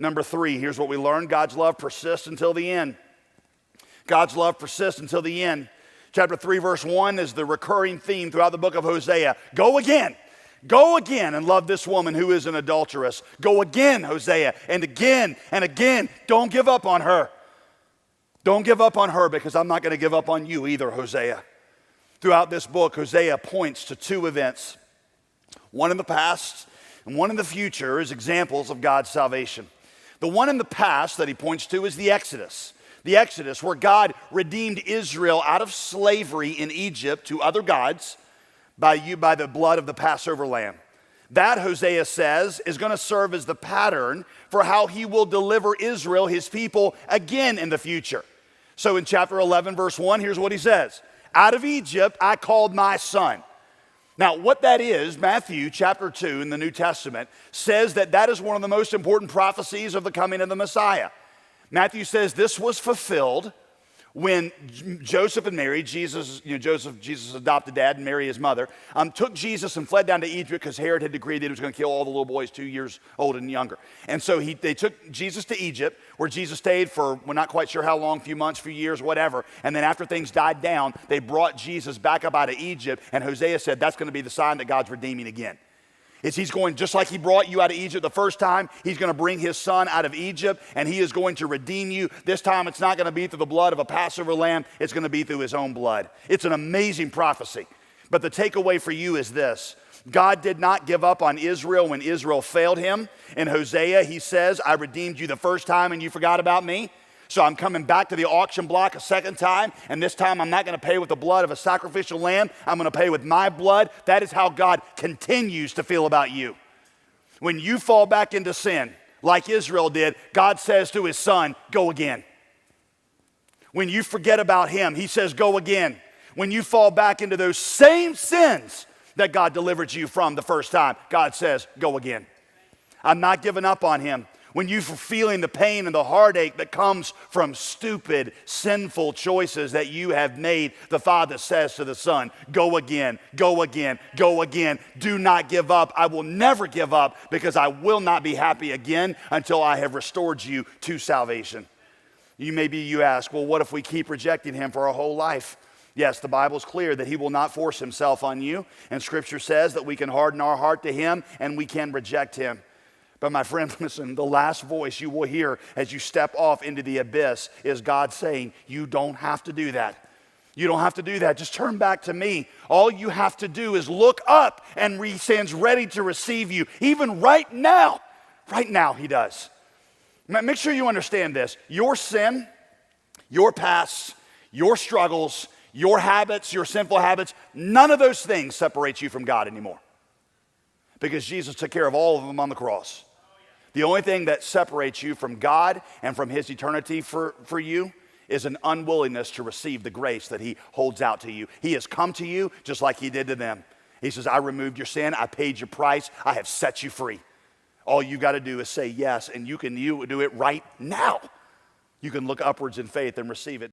Number 3, here's what we learn. God's love persists until the end. God's love persists until the end. Chapter 3, verse 1 is the recurring theme throughout the book of Hosea. Go again and love this woman who is an adulteress. Go again, Hosea, and again and again. Don't give up on her. Don't give up on her, because I'm not going to give up on you either, Hosea. Throughout this book, Hosea points to 2 events. One in the past and one in the future is examples of God's salvation. The one in the past that he points to is the Exodus. The Exodus, where God redeemed Israel out of slavery in Egypt to other gods by the blood of the Passover lamb. That, Hosea says, is going to serve as the pattern for how he will deliver Israel, his people, again in the future. So in chapter 11, verse 1, here's what he says. Out of Egypt I called my son. Now, what that is, Matthew chapter 2 in the New Testament says that is one of the most important prophecies of the coming of the Messiah. Matthew says this was fulfilled when Joseph and Mary, Jesus' adopted dad, and Mary, his mother, took Jesus and fled down to Egypt because Herod had decreed that he was going to kill all the little boys 2 years old and younger. And so they took Jesus to Egypt, where Jesus stayed for, we're not quite sure how long, few months, few years, whatever. And then after things died down, they brought Jesus back up out of Egypt, and Hosea said that's going to be the sign that God's redeeming again. He's going, just like he brought you out of Egypt the first time, he's going to bring his son out of Egypt, and he is going to redeem you. This time it's not going to be through the blood of a Passover lamb, it's going to be through his own blood. It's an amazing prophecy. But the takeaway for you is this. God did not give up on Israel when Israel failed him. In Hosea, he says, I redeemed you the first time and you forgot about me. So I'm coming back to the auction block a second time, and this time I'm not going to pay with the blood of a sacrificial lamb. I'm going to pay with my blood. That is how God continues to feel about you. When you fall back into sin, like Israel did, God says to his son, go again. When you forget about him, he says, go again. When you fall back into those same sins that God delivered you from the first time, God says, go again. I'm not giving up on him. When you're feeling the pain and the heartache that comes from stupid, sinful choices that you have made, the Father says to the Son, go again, go again, go again. Do not give up. I will never give up, because I will not be happy again until I have restored you to salvation. You ask, well, what if we keep rejecting him for our whole life? Yes, the Bible's clear that he will not force himself on you, and Scripture says that we can harden our heart to him and we can reject him. But my friend, listen, the last voice you will hear as you step off into the abyss is God saying, you don't have to do that. You don't have to do that. Just turn back to me. All you have to do is look up, and he stands ready to receive you. Even right now he does. Make sure you understand this. Your sin, your past, your struggles, your habits, your sinful habits, none of those things separate you from God anymore, because Jesus took care of all of them on the cross. The only thing that separates you from God and from his eternity for you is an unwillingness to receive the grace that he holds out to you. He has come to you just like he did to them. He says, I removed your sin, I paid your price, I have set you free. All you got to do is say yes, and you do it right now. You can look upwards in faith and receive it.